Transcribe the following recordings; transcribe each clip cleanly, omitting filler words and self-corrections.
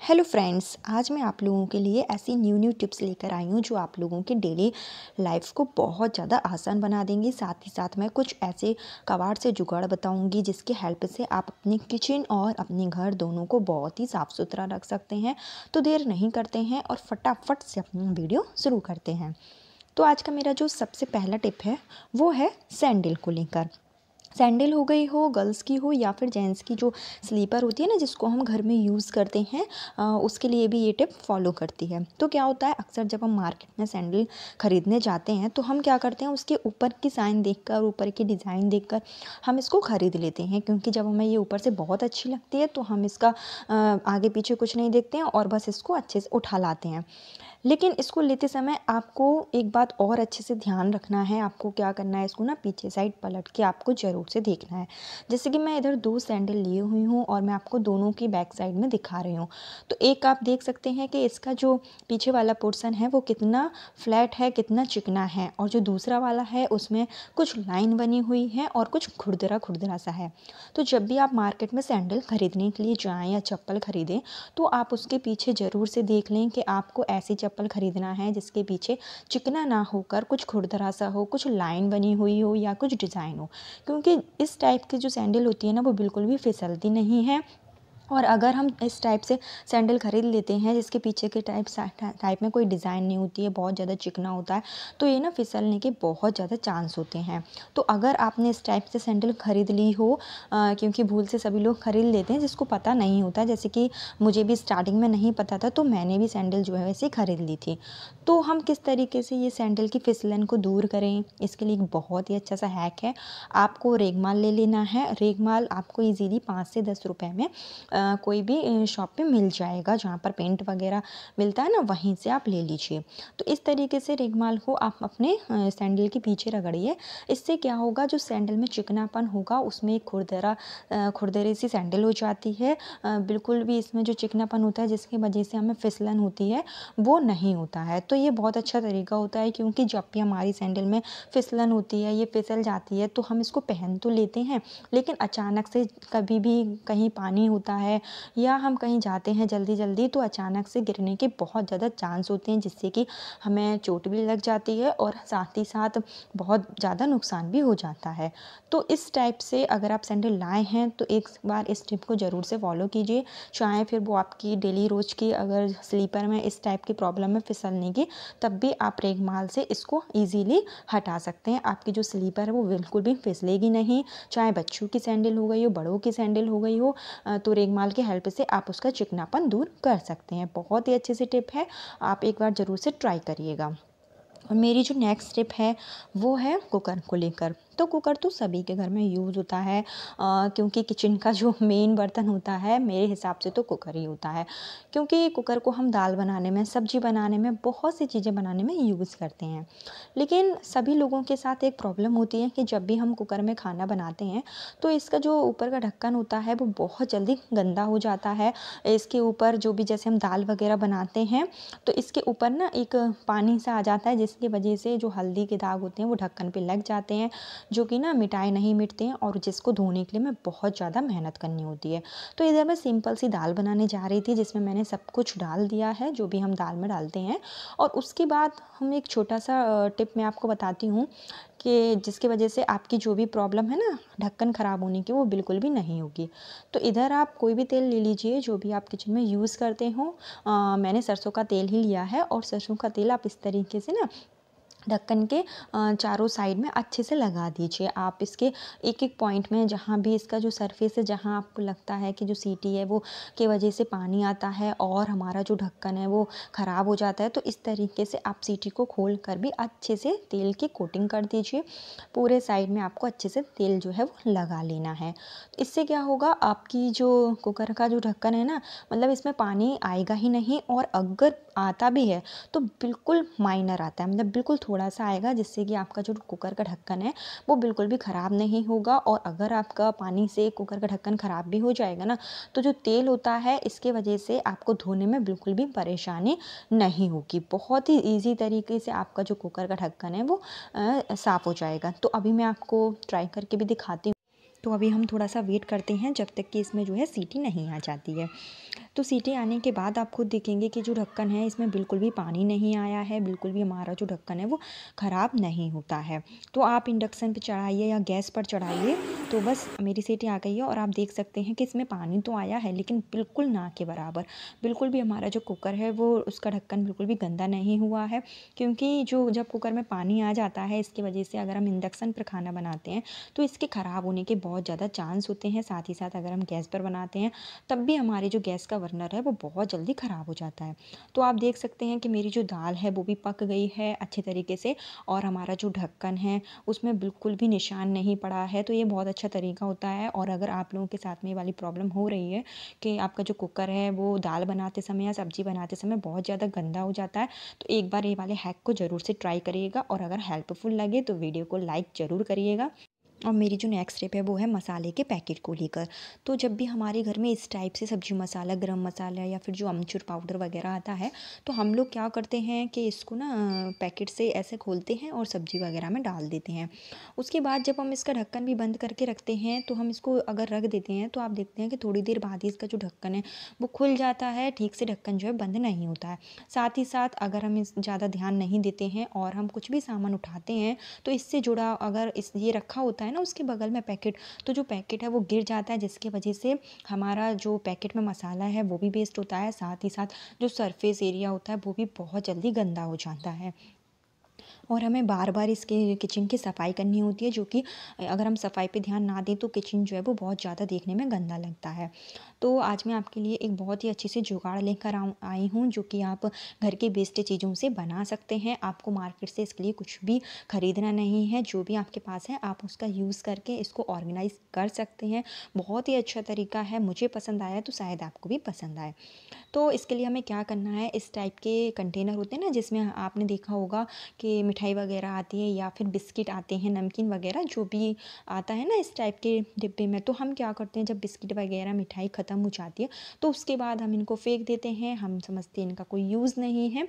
Hello friends, आज मैं आप लोगों के लिए ऐसी न्यू टिप्स लेकर आई हूँ जो आप लोगों की डेली लाइफ को बहुत ज़्यादा आसान बना देंगी। साथ ही साथ मैं कुछ ऐसे कबाड़ से जुगाड़ बताऊँगी जिसकी हेल्प से आप अपने किचन और अपने घर दोनों को बहुत ही साफ़ सुथरा रख सकते हैं। तो देर नहीं करते हैं और फटाफट से अपना वीडियो शुरू करते हैं। तो आज का मेरा जो सबसे पहला टिप है वो है सैंडल को लेकर। सैंडल हो गई हो गर्ल्स की हो या फिर जेंट्स की जो स्लीपर होती है ना, जिसको हम घर में यूज़ करते हैं, उसके लिए भी ये टिप फॉलो करती है। तो क्या होता है, अक्सर जब हम मार्केट में सैंडल खरीदने जाते हैं तो हम क्या करते हैं, उसके ऊपर की साइन देखकर, ऊपर की डिज़ाइन देखकर हम इसको ख़रीद लेते हैं, क्योंकि जब हमें ये ऊपर से बहुत अच्छी लगती है तो हम इसका आगे पीछे कुछ नहीं देखते हैं और बस इसको अच्छे से उठा लाते हैं। लेकिन इसको लेते समय आपको एक बात और अच्छे से ध्यान रखना है। आपको क्या करना है, इसको ना पीछे साइड पलट के आपको ज़रूर से देखना है। जैसे कि मैं इधर 2 सैंडल लिए हुई हूँ और मैं आपको दोनों की बैक साइड में दिखा रही हूँ। तो एक आप देख सकते हैं कि इसका जो पीछे वाला पोर्शन है वो कितना फ्लैट है, कितना चिकना है, और जो दूसरा वाला है उसमें कुछ लाइन बनी हुई है और कुछ खुरदरा सा है। तो जब भी आप मार्केट में सैंडल खरीदने के लिए जाएँ या चप्पल खरीदें तो आप उसके पीछे ज़रूर से देख लें कि आपको ऐसी चप्पल खरीदना है जिसके पीछे चिकना ना होकर कुछ खुरदरा सा हो, कुछ लाइन बनी हुई हो या कुछ डिज़ाइन हो। क्योंकि इस टाइप की जो सैंडल होती है ना, वो बिल्कुल भी फिसलती नहीं है। और अगर हम इस टाइप से सैंडल खरीद लेते हैं जिसके पीछे के टाइप में कोई डिज़ाइन नहीं होती है, बहुत ज़्यादा चिकना होता है, तो ये ना फिसलने के बहुत ज़्यादा चांस होते हैं। तो अगर आपने इस टाइप से सैंडल खरीद ली हो, क्योंकि भूल से सभी लोग खरीद लेते हैं जिसको पता नहीं होता, जैसे कि मुझे भी स्टार्टिंग में नहीं पता था, तो मैंने भी सैंडल जो है वैसे खरीद ली थी। तो हम किस तरीके से ये सैंडल की फिसलन को दूर करें, इसके लिए एक बहुत ही अच्छा सा हैक है। आपको रेगमाल ले लेना है। रेगमाल आपको ईजीली 5 से 10 रुपए में कोई भी शॉप पे मिल जाएगा, जहाँ पर पेंट वगैरह मिलता है ना, वहीं से आप ले लीजिए। तो इस तरीके से रेगमाल को आप अपने सैंडल के पीछे रगड़िए। इससे क्या होगा, जो सैंडल में चिकनापन होगा उसमें एक खुरदरे सी सैंडल हो जाती है। बिल्कुल भी इसमें जो चिकनापन होता है जिसकी वजह से हमें फिसलन होती है वो नहीं होता है। तो ये बहुत अच्छा तरीका होता है, क्योंकि जब भी हमारी सैंडल में फिसलन होती है, ये फिसल जाती है, तो हम इसको पहन तो लेते हैं, लेकिन अचानक से कभी भी कहीं पानी होता है या हम कहीं जाते हैं जल्दी तो अचानक से गिरने के बहुत ज़्यादा चांस होते हैं, जिससे कि हमें चोट भी लग जाती है और साथ ही साथ बहुत ज़्यादा नुकसान भी हो जाता है। तो इस टाइप से अगर आप सैंडल लाए हैं तो एक बार इस टिप को ज़रूर से फॉलो कीजिए। चाहे फिर वो आपकी डेली रोज की अगर स्लीपर में इस टाइप की प्रॉब्लम है फिसलने की, तब भी आप रेगमाल से इसको ईजीली हटा सकते हैं। आपकी जो स्लीपर है वो बिल्कुल भी फिसलेगी नहीं। चाहे बच्चों की सैंडल हो गई हो, बड़ों की सैंडल हो गई हो, तो रेगमाल की हेल्प से आप उसका चिकनापन दूर कर सकते हैं। बहुत ही अच्छी सी टिप है, आप एक बार ज़रूर से ट्राई करिएगा। और मेरी जो नेक्स्ट टिप है वो है कुकर को लेकर। तो कुकर तो सभी के घर में यूज़ होता है, क्योंकि किचन का जो मेन बर्तन होता है मेरे हिसाब से तो कुकर ही होता है। क्योंकि कुकर को हम दाल बनाने में, सब्जी बनाने में, बहुत सी चीज़ें बनाने में यूज़ करते हैं। लेकिन सभी लोगों के साथ एक प्रॉब्लम होती है कि जब भी हम कुकर में खाना बनाते हैं तो इसका जो ऊपर का ढक्कन होता है वो बहुत जल्दी गंदा हो जाता है। इसके ऊपर जो भी, जैसे हम दाल वगैरह बनाते हैं तो इसके ऊपर ना एक पानी सा आ जाता है, जिसकी वजह से जो हल्दी के दाग होते हैं वो ढक्कन पे लग जाते हैं, जो कि ना मिटाए नहीं मिटते हैं और जिसको धोने के लिए हमें बहुत ज़्यादा मेहनत करनी होती है। तो इधर मैं सिंपल सी दाल बनाने जा रही थी जिसमें मैंने सब कुछ डाल दिया है जो भी हम दाल में डालते हैं, और उसके बाद हम एक छोटा सा टिप मैं आपको बताती हूँ कि जिसकी वजह से आपकी जो भी प्रॉब्लम है ना ढक्कन ख़राब होने की, वो बिल्कुल भी नहीं होगी। तो इधर आप कोई भी तेल ले लीजिए जो भी आप किचन में यूज़ करते हो। मैंने सरसों का तेल ही लिया है, और सरसों का तेल आप इस तरीके से ना ढक्कन के चारों साइड में अच्छे से लगा दीजिए। आप इसके एक पॉइंट में, जहाँ भी इसका जो सरफेस है, जहाँ आपको लगता है कि जो सीटी है वो की वजह से पानी आता है और हमारा जो ढक्कन है वो ख़राब हो जाता है, तो इस तरीके से आप सीटी को खोल कर भी अच्छे से तेल की कोटिंग कर दीजिए। पूरे साइड में आपको अच्छे से तेल जो है वो लगा लेना है। इससे क्या होगा, आपकी जो कुकर का जो ढक्कन है ना, मतलब इसमें पानी आएगा ही नहीं, और अगर आता भी है तो बिल्कुल माइनर आता है, मतलब बिल्कुल थोड़ा सा आएगा, जिससे कि आपका जो कुकर का ढक्कन है वो बिल्कुल भी ख़राब नहीं होगा। और अगर आपका पानी से कुकर का ढक्कन ख़राब भी हो जाएगा ना, तो जो तेल होता है इसके वजह से आपको धोने में बिल्कुल भी परेशानी नहीं होगी। बहुत ही ईजी तरीके से आपका जो कुकर का ढक्कन है वो साफ़ हो जाएगा। तो अभी मैं आपको ट्राई करके भी दिखाती हूँ। तो अभी हम थोड़ा सा वेट करते हैं जब तक कि इसमें जो है सीटी नहीं आ जाती है। तो सीटी आने के बाद आप खुद देखेंगे कि जो ढक्कन है इसमें बिल्कुल भी पानी नहीं आया है, बिल्कुल भी हमारा जो ढक्कन है वो ख़राब नहीं होता है। तो आप इंडक्शन पे चढ़ाइए या गैस पर चढ़ाइए, तो बस मेरी सीटी आ गई है और आप देख सकते हैं कि इसमें पानी तो आया है लेकिन बिल्कुल ना के बराबर। बिल्कुल भी हमारा जो कुकर है वो उसका ढक्कन बिल्कुल भी गंदा नहीं हुआ है, क्योंकि जो जब कुकर में पानी आ जाता है इसकी वजह से अगर हम इंडक्शन पर खाना बनाते हैं तो इसके ख़राब होने के बहुत ज़्यादा चांस होते हैं। साथ ही साथ अगर हम गैस पर बनाते हैं तब भी हमारी जो गैस का बर्नर है वो बहुत जल्दी ख़राब हो जाता है। तो आप देख सकते हैं कि मेरी जो दाल है वो भी पक गई है अच्छे तरीके से, और हमारा जो ढक्कन है उसमें बिल्कुल भी निशान नहीं पड़ा है। तो ये बहुत अच्छा तरीका होता है। और अगर आप लोगों के साथ में ये वाली प्रॉब्लम हो रही है कि आपका जो कुकर है वो दाल बनाते समय या सब्ज़ी बनाते समय बहुत ज़्यादा गंदा हो जाता है, तो एक बार ये वाले हैक को ज़रूर से ट्राई करिएगा। और अगर हेल्पफुल लगे तो वीडियो को लाइक ज़रूर करिएगा। और मेरी जो नेक्स्ट स्टेप है वो है मसाले के पैकेट को लेकर। तो जब भी हमारे घर में इस टाइप से सब्जी मसाला, गरम मसाला या फिर जो अमचूर पाउडर वगैरह आता है, तो हम लोग क्या करते हैं कि इसको ना पैकेट से ऐसे खोलते हैं और सब्जी वगैरह में डाल देते हैं। उसके बाद जब हम इसका ढक्कन भी बंद करके रखते हैं तो हम इसको अगर रख देते हैं तो आप देखते हैं कि थोड़ी देर बाद ही इसका जो ढक्कन है वो खुल जाता है, ठीक से ढक्कन जो है बंद नहीं होता है। साथ ही साथ अगर हम इस ज़्यादा ध्यान नहीं देते हैं और हम कुछ भी सामान उठाते हैं तो इससे जुड़ा अगर इस ये रखा होता है ना उसके बगल में पैकेट, तो जो पैकेट है वो गिर जाता है, जिसकी वजह से हमारा जो पैकेट में मसाला है वो भी वेस्ट होता है। साथ ही साथ जो सरफेस एरिया होता है वो भी बहुत जल्दी गंदा हो जाता है। और हमें बार बार इसके किचन की सफाई करनी होती है, जो कि अगर हम सफाई पे ध्यान ना दें तो किचन जो है वो बहुत ज़्यादा देखने में गंदा लगता है। तो आज मैं आपके लिए एक बहुत ही अच्छी सी जुगाड़ लेकर आई हूँ, जो कि आप घर के बेस्ट चीज़ों से बना सकते हैं। आपको मार्केट से इसके लिए कुछ भी खरीदना नहीं है, जो भी आपके पास है आप उसका यूज़ करके इसको ऑर्गेनाइज़ कर सकते हैं। बहुत ही अच्छा तरीका है, मुझे पसंद आया तो शायद आपको भी पसंद आए। तो इसके लिए हमें क्या करना है, इस टाइप के कंटेनर होते हैं ना जिसमें आपने देखा होगा कि मिठाई वगैरह आती है या फिर बिस्किट आते हैं, नमकीन वगैरह जो भी आता है ना इस टाइप के डिब्बे में, तो हम क्या करते हैं जब बिस्किट वगैरह मिठाई ख़त्म हो जाती है तो उसके बाद हम इनको फेंक देते हैं। हम समझते हैं इनका कोई यूज़ नहीं है।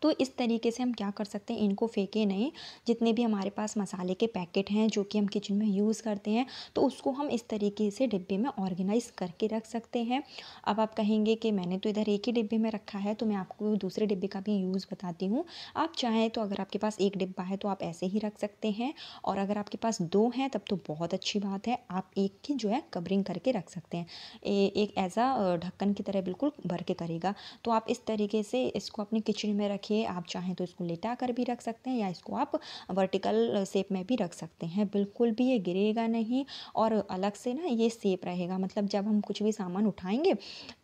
तो इस तरीके से हम क्या कर सकते हैं, इनको फेंके नहीं। जितने भी हमारे पास मसाले के पैकेट हैं जो कि हम किचन में यूज़ करते हैं, तो उसको हम इस तरीके से डिब्बे में ऑर्गेनाइज़ करके रख सकते हैं। अब आप कहेंगे कि मैंने तो इधर एक ही डिब्बे में रखा है, तो मैं आपको दूसरे डिब्बे का भी यूज़ बताती हूँ। आप चाहें तो अगर आपके पास एक डिब्बा है तो आप ऐसे ही रख सकते हैं, और अगर आपके पास दो हैं तब तो बहुत अच्छी बात है, आप एक की जो है कवरिंग करके रख सकते हैं। एक ऐसा ढक्कन की तरह बिल्कुल भर के करेगा। तो आप इस तरीके से इसको अपने किचन में रखिए। आप चाहें तो इसको लेटा कर भी रख सकते हैं या इसको आप वर्टिकल शेप में भी रख सकते हैं। बिल्कुल भी ये गिरेगा नहीं और अलग से ना ये शेप रहेगा। मतलब जब हम कुछ भी सामान उठाएंगे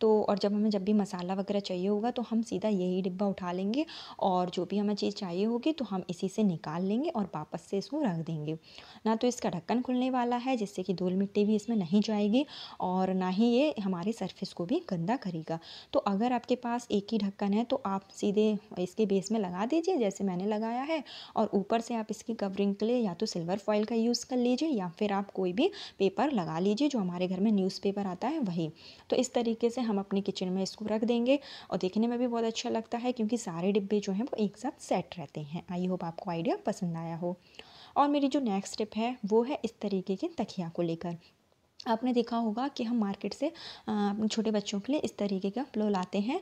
तो, और जब भी मसाला वगैरह चाहिए होगा तो हम सीधा यही डिब्बा उठा लेंगे, और जो भी हमें चीज़ चाहिए होगी तो हम इसी से निकाल लेंगे और वापस से इसको रख देंगे। ना तो इसका ढक्कन खुलने वाला है जिससे कि धूल मिट्टी भी इसमें नहीं जाएगी, और ना ही ये हमारे सरफेस को भी गंदा करेगा। तो अगर आपके पास एक ही ढक्कन है तो आप सीधे इसके बेस में लगा दीजिए जैसे मैंने लगाया है, और ऊपर से आप इसकी कवरिंग के लिए या तो सिल्वर फॉइल का यूज़ कर लीजिए या फिर आप कोई भी पेपर लगा लीजिए जो हमारे घर में न्यूज़पेपर आता है वही। तो इस तरीके से हम अपनी किचन में इसको रख देंगे और देखने में भी बहुत अच्छा लगता है, क्योंकि सारे डिब्बे जो हैं वो एक साथ सेट रहते हैं। आई होप आपको आइडिया पसंद आया हो। और मेरी जो नेक्स्ट स्टेप है वो है इस तरीके के तकिया को लेकर। आपने देखा होगा कि हम मार्केट से अपने छोटे बच्चों के लिए इस तरीके का पिलो लाते हैं,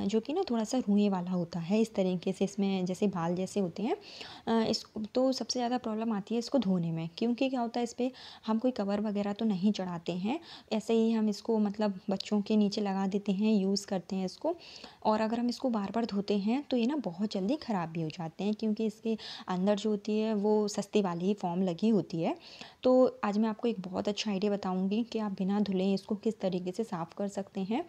जो कि ना थोड़ा सा रुई वाला होता है इस तरीके से, इसमें जैसे बाल जैसे होते हैं। इस तो सबसे ज़्यादा प्रॉब्लम आती है इसको धोने में, क्योंकि क्या होता है इस पर हम कोई कवर वगैरह तो नहीं चढ़ाते हैं, ऐसे ही हम इसको मतलब बच्चों के नीचे लगा देते हैं, यूज़ करते हैं इसको। और अगर हम इसको बार बार धोते हैं तो ये ना बहुत जल्दी ख़राब भी हो जाते हैं, क्योंकि इसके अंदर जो होती है वो सस्ती वाली ही फॉर्म लगी होती है। तो आज मैं आपको एक बहुत अच्छा आइडिया बताऊंगी कि आप बिना धुले इसको किस तरीके से साफ़ कर सकते हैं।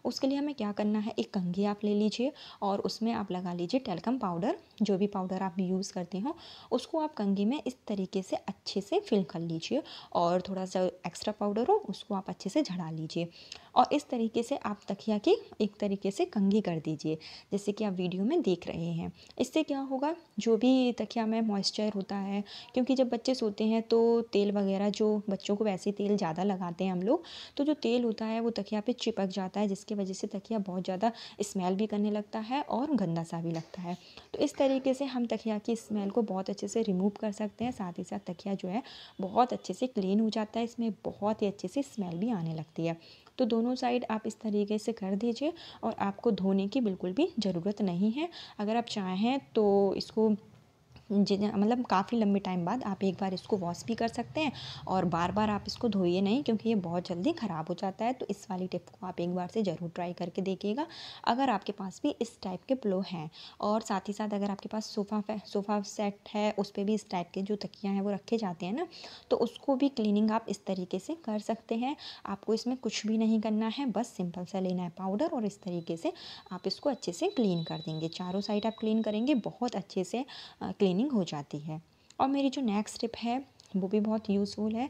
उसके लिए हमें क्या करना है, एक कंघी आप ले लीजिए और उसमें आप लगा लीजिए टेल्कम पाउडर, जो भी पाउडर आप यूज़ करते हो उसको आप कंघी में इस तरीके से अच्छे से फिल कर लीजिए, और थोड़ा सा एक्स्ट्रा पाउडर हो उसको आप अच्छे से झड़ा लीजिए, और इस तरीके से आप तकिया की एक तरीके से कंघी कर दीजिए जैसे कि आप वीडियो में देख रहे हैं। इससे क्या होगा, जो भी तकिया में मॉइस्चर होता है, क्योंकि जब बच्चे सोते हैं तो तेल वगैरह, जो बच्चों को वैसे तेल ज़्यादा लगाते हैं हम लोग, तो जो तेल होता है वो तकिया पे चिपक जाता है, जिसकी वजह से तकिया बहुत ज़्यादा स्मेल भी करने लगता है और गंदा सा भी लगता है। तो इस तरीके से हम तकिया की स्मेल को बहुत अच्छे से रिमूव कर सकते हैं। साथ ही साथ तकिया जो है बहुत अच्छे से क्लीन हो जाता है, इसमें बहुत ही अच्छे से स्मेल भी आने लगती है। तो दोनों साइड आप इस तरीके से कर दीजिए और आपको धोने की बिल्कुल भी ज़रूरत नहीं है। अगर आप चाहें तो इसको मतलब काफ़ी लंबे टाइम बाद आप एक बार इसको वॉश भी कर सकते हैं और बार बार आप इसको धोइए नहीं, क्योंकि ये बहुत जल्दी ख़राब हो जाता है। तो इस वाली टिप को आप एक बार से ज़रूर ट्राई करके देखिएगा अगर आपके पास भी इस टाइप के पिलो हैं। और साथ ही साथ अगर आपके पास सोफ़ा सेट है, उस पर भी इस टाइप के जो तकिया हैं वो रखे जाते हैं ना, तो उसको भी क्लीनिंग आप इस तरीके से कर सकते हैं। आपको इसमें कुछ भी नहीं करना है, बस सिंपल सा लेना है पाउडर और इस तरीके से आप इसको अच्छे से क्लीन कर देंगे। चारों साइड आप क्लीन करेंगे, बहुत अच्छे से क्लीनिंग हो जाती है। और मेरी जो नेक्स्ट टिप है वो भी बहुत यूज़फुल है।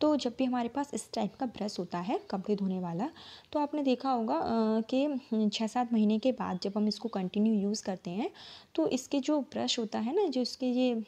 तो जब भी हमारे पास इस टाइप का ब्रश होता है कपड़े धोने वाला, तो आपने देखा होगा कि 6-7 महीने के बाद जब हम इसको कंटिन्यू यूज़ करते हैं, तो इसके जो ब्रश होता है ना, जो इसके ये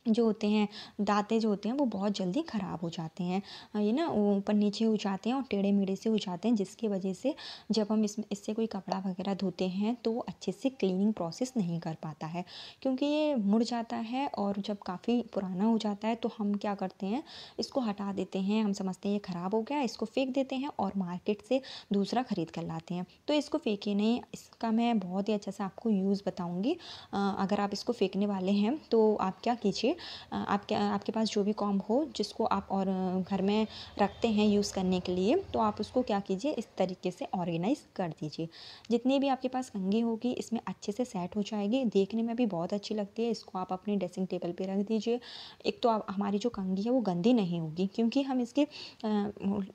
जो होते हैं दांतें जो होते हैं वो बहुत जल्दी ख़राब हो जाते हैं। ये ना ऊपर नीचे हो जाते हैं और टेढ़े मेढ़े से हो जाते हैं, जिसकी वजह से जब हम इससे कोई कपड़ा वगैरह धोते हैं तो वो अच्छे से क्लीनिंग प्रोसेस नहीं कर पाता है, क्योंकि ये मुड़ जाता है। और जब काफ़ी पुराना हो जाता है तो हम क्या करते हैं, इसको हटा देते हैं। हम समझते हैं ये ख़राब हो गया, इसको फेंक देते हैं और मार्केट से दूसरा ख़रीद कर लाते हैं। तो इसको फेंकिए नहीं, इसका मैं बहुत ही अच्छा से आपको यूज़ बताऊँगी। अगर आप इसको फेंकने वाले हैं तो आप क्या कीजिए, आपके पास जो भी कॉम्ब हो जिसको आप और घर में रखते हैं यूज़ करने के लिए, तो आप उसको क्या कीजिए, इस तरीके से ऑर्गेनाइज़ कर दीजिए। जितनी भी आपके पास कंघी होगी इसमें अच्छे से सेट हो जाएगी, देखने में भी बहुत अच्छी लगती है। इसको आप अपने ड्रेसिंग टेबल पे रख दीजिए। एक तो हमारी जो कंघी है वो गंदी नहीं होगी, क्योंकि हम इसके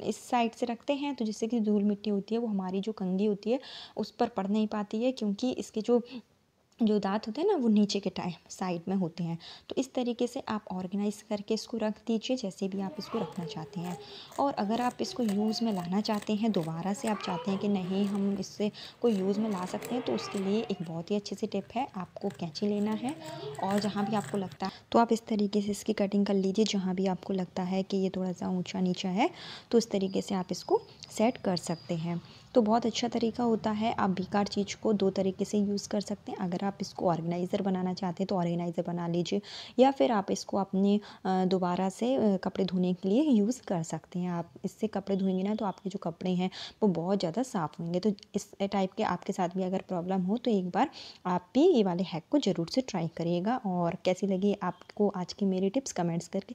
इस साइड से रखते हैं तो जिससे कि धूल मिट्टी होती है वो हमारी जो कंघी होती है उस पर पड़ नहीं पाती है, क्योंकि इसके जो दांत होते हैं ना वो नीचे के साइड में होते हैं। तो इस तरीके से आप ऑर्गेनाइज़ करके इसको रख दीजिए, जैसे भी आप इसको रखना चाहते हैं। और अगर आप इसको यूज़ में लाना चाहते हैं, दोबारा से आप चाहते हैं कि नहीं हम इससे कोई यूज़ में ला सकते हैं, तो उसके लिए एक बहुत ही अच्छी सी टिप है। आपको कैंची लेना है और जहाँ भी आपको लगता है तो आप इस तरीके से इसकी कटिंग कर लीजिए। जहाँ भी आपको लगता है कि ये थोड़ा सा ऊँचा नीचा है तो इस तरीके से आप इसको सेट कर सकते हैं। तो बहुत अच्छा तरीका होता है। आप बेकार चीज़ को 2 तरीके से यूज़ कर सकते हैं। अगर आप इसको ऑर्गेनाइज़र बनाना चाहते हैं तो ऑर्गेनाइज़र बना लीजिए, या फिर आप इसको अपने दोबारा से कपड़े धोने के लिए यूज़ कर सकते हैं। आप इससे कपड़े धोएंगे ना तो आपके जो कपड़े हैं वो बहुत ज़्यादा साफ़ होंगे। तो इस टाइप के आपके साथ भी अगर प्रॉब्लम हो तो एक बार आप भी ये वाले हैक को ज़रूर से ट्राई करिएगा। और कैसी लगी आपको आज की मेरी टिप्स कमेंट्स करके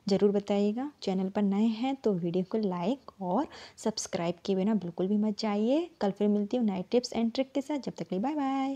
ज़रूर बताइएगा। चैनल पर नए हैं तो वीडियो को लाइक और सब्सक्राइब किए बिना बिल्कुल भी मत जाइए। कल फिर मिलती हूँ नए टिप्स एंड ट्रिक के साथ। जब तक के लिए बाय बाय।